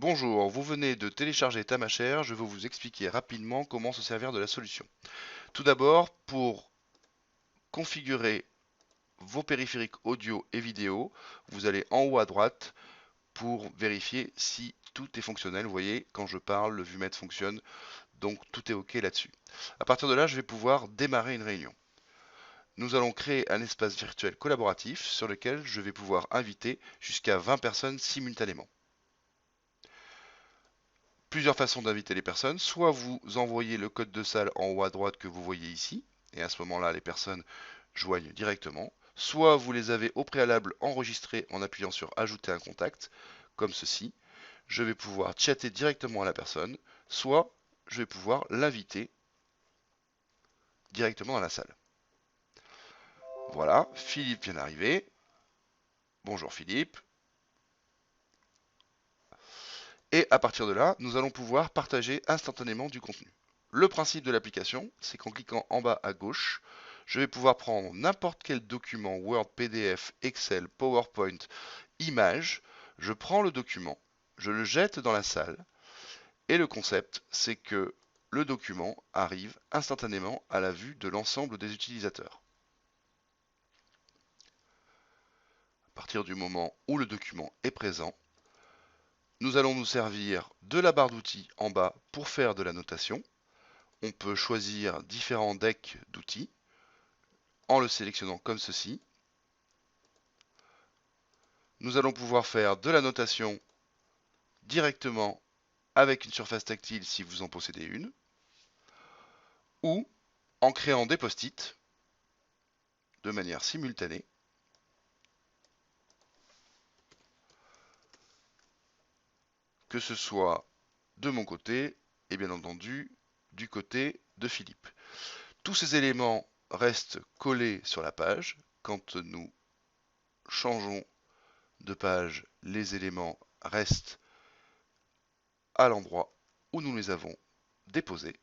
Bonjour, vous venez de télécharger Tamashare, je vais vous expliquer rapidement comment se servir de la solution. Tout d'abord, pour configurer vos périphériques audio et vidéo, vous allez en haut à droite pour vérifier si tout est fonctionnel. Vous voyez, quand je parle, le vumètre fonctionne, donc tout est OK là-dessus. À partir de là, je vais pouvoir démarrer une réunion. Nous allons créer un espace virtuel collaboratif sur lequel je vais pouvoir inviter jusqu'à 20 personnes simultanément. Plusieurs façons d'inviter les personnes. Soit vous envoyez le code de salle en haut à droite que vous voyez ici, et à ce moment-là, les personnes joignent directement. Soit vous les avez au préalable enregistrés en appuyant sur Ajouter un contact, comme ceci. Je vais pouvoir chatter directement à la personne, soit je vais pouvoir l'inviter directement dans la salle. Voilà, Philippe vient d'arriver. Bonjour Philippe. Et à partir de là, nous allons pouvoir partager instantanément du contenu. Le principe de l'application, c'est qu'en cliquant en bas à gauche, je vais pouvoir prendre n'importe quel document Word, PDF, Excel, PowerPoint, image, je prends le document, je le jette dans la salle, et le concept, c'est que le document arrive instantanément à la vue de l'ensemble des utilisateurs. À partir du moment où le document est présent, nous allons nous servir de la barre d'outils en bas pour faire de la notation. On peut choisir différents decks d'outils en le sélectionnant comme ceci. Nous allons pouvoir faire de la notation directement avec une surface tactile si vous en possédez une, ou en créant des post-it de manière simultanée, que ce soit de mon côté et bien entendu du côté de Philippe. Tous ces éléments restent collés sur la page. Quand nous changeons de page, les éléments restent à l'endroit où nous les avons déposés.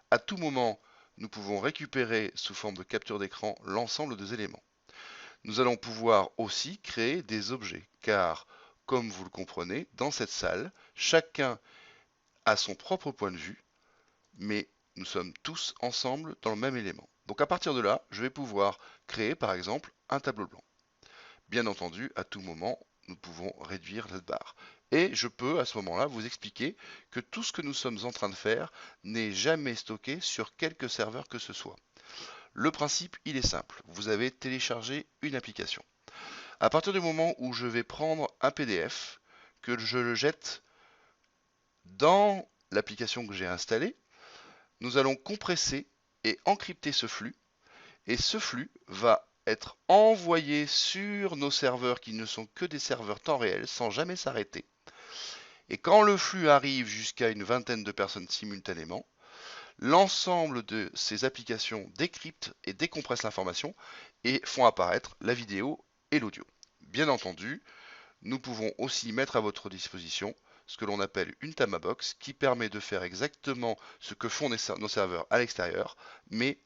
À tout moment, nous pouvons récupérer sous forme de capture d'écran l'ensemble des éléments. Nous allons pouvoir aussi créer des objets, car, comme vous le comprenez, dans cette salle, chacun a son propre point de vue, mais nous sommes tous ensemble dans le même élément. Donc à partir de là, je vais pouvoir créer par exemple un tableau blanc. Bien entendu, à tout moment, nous pouvons réduire cette barre. Et je peux à ce moment-là vous expliquer que tout ce que nous sommes en train de faire n'est jamais stocké sur quelque serveur que ce soit. Le principe, il est simple. Vous avez téléchargé une application. À partir du moment où je vais prendre un PDF, que je le jette dans l'application que j'ai installée, nous allons compresser et encrypter ce flux. Et ce flux va être envoyé sur nos serveurs qui ne sont que des serveurs temps réel sans jamais s'arrêter. Et quand le flux arrive jusqu'à une vingtaine de personnes simultanément, l'ensemble de ces applications décryptent et décompressent l'information et font apparaître la vidéo et l'audio. Bien entendu, nous pouvons aussi mettre à votre disposition ce que l'on appelle une Tamabox qui permet de faire exactement ce que font nos serveurs à l'extérieur, mais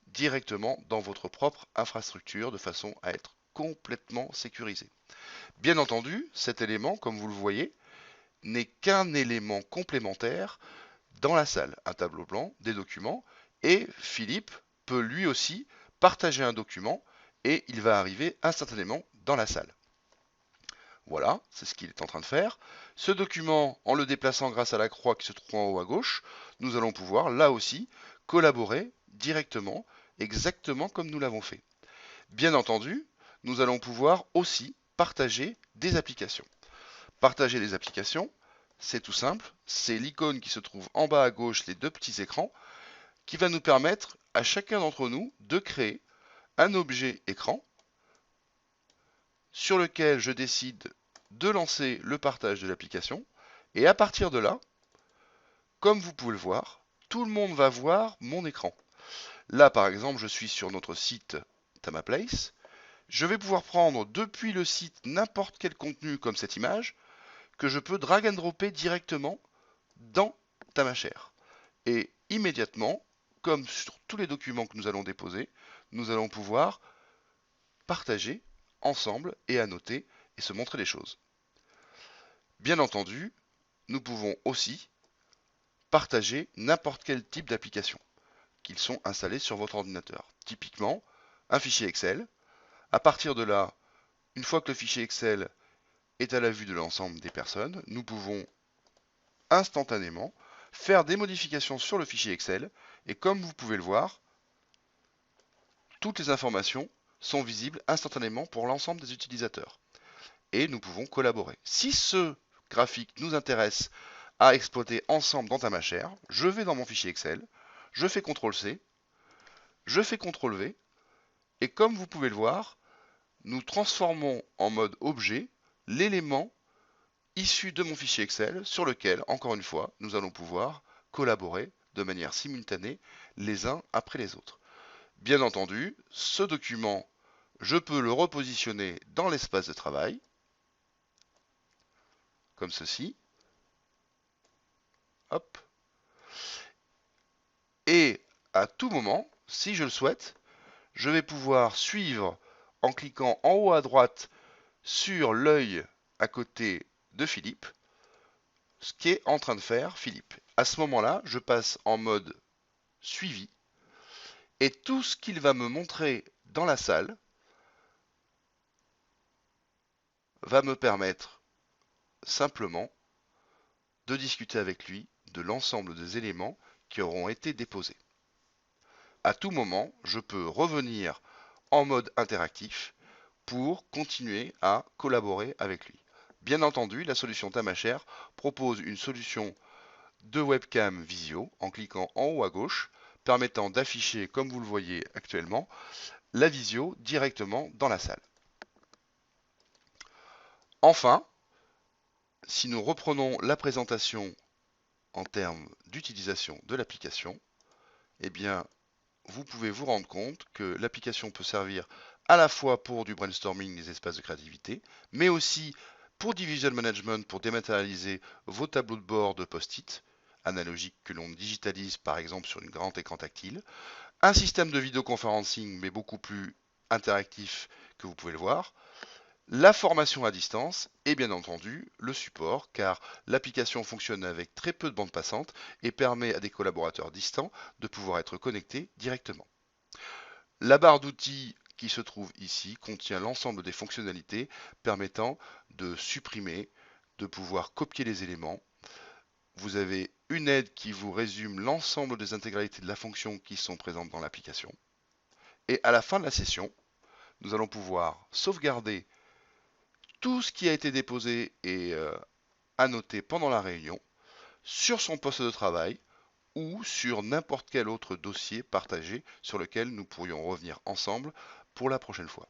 directement dans votre propre infrastructure de façon à être complètement sécurisé. Bien entendu, cet élément, comme vous le voyez, n'est qu'un élément complémentaire dans la salle, un tableau blanc, des documents, et Philippe peut lui aussi partager un document et il va arriver instantanément dans la salle. Voilà, c'est ce qu'il est en train de faire. Ce document, en le déplaçant grâce à la croix qui se trouve en haut à gauche, nous allons pouvoir là aussi collaborer directement, exactement comme nous l'avons fait. Bien entendu, nous allons pouvoir aussi partager des applications. Partager des applications, c'est tout simple, c'est l'icône qui se trouve en bas à gauche, les deux petits écrans, qui va nous permettre à chacun d'entre nous de créer un objet écran sur lequel je décide de lancer le partage de l'application. Et à partir de là, comme vous pouvez le voir, tout le monde va voir mon écran. Là, par exemple, je suis sur notre site Tamaplace. Je vais pouvoir prendre depuis le site n'importe quel contenu comme cette image que je peux drag and dropper directement dans Tamashare. Et immédiatement, comme sur tous les documents que nous allons déposer, nous allons pouvoir partager ensemble et annoter et se montrer les choses. Bien entendu, nous pouvons aussi partager n'importe quel type d'application qu'ils sont installés sur votre ordinateur. Typiquement, un fichier Excel. À partir de là, une fois que le fichier Excel est à la vue de l'ensemble des personnes, nous pouvons instantanément faire des modifications sur le fichier Excel. Et comme vous pouvez le voir, toutes les informations sont visibles instantanément pour l'ensemble des utilisateurs. Et nous pouvons collaborer. Si ce graphique nous intéresse à exploiter ensemble dans Tamashare, je vais dans mon fichier Excel, je fais CTRL-C, je fais CTRL-V, et comme vous pouvez le voir, nous transformons en mode objet l'élément issu de mon fichier Excel sur lequel, encore une fois, nous allons pouvoir collaborer de manière simultanée les uns après les autres. Bien entendu, ce document, je peux le repositionner dans l'espace de travail, comme ceci. Hop. Et à tout moment, si je le souhaite, je vais pouvoir suivre en cliquant en haut à droite sur l'œil à côté de Philippe, ce qu'est en train de faire Philippe. À ce moment-là, je passe en mode suivi et tout ce qu'il va me montrer dans la salle va me permettre simplement de discuter avec lui de l'ensemble des éléments qui auront été déposés. À tout moment, je peux revenir en mode interactif pour continuer à collaborer avec lui. Bien entendu, la solution Tamashare propose une solution de webcam visio en cliquant en haut à gauche, permettant d'afficher, comme vous le voyez actuellement, la visio directement dans la salle. Enfin, si nous reprenons la présentation en termes d'utilisation de l'application, eh bien, vous pouvez vous rendre compte que l'application peut servir à la fois pour du brainstorming, des espaces de créativité, mais aussi pour du visual management, pour dématérialiser vos tableaux de bord de post-it analogiques que l'on digitalise par exemple sur une grand écran tactile, un système de vidéoconferencing mais beaucoup plus interactif que vous pouvez le voir, la formation à distance et bien entendu le support car l'application fonctionne avec très peu de bande passante et permet à des collaborateurs distants de pouvoir être connectés directement. La barre d'outils qui se trouve ici contient l'ensemble des fonctionnalités permettant de supprimer, de pouvoir copier les éléments. Vous avez une aide qui vous résume l'ensemble des intégralités de la fonction qui sont présentes dans l'application. Et à la fin de la session, nous allons pouvoir sauvegarder tout ce qui a été déposé et annoté pendant la réunion sur son poste de travail ou sur n'importe quel autre dossier partagé sur lequel nous pourrions revenir ensemble pour la prochaine fois.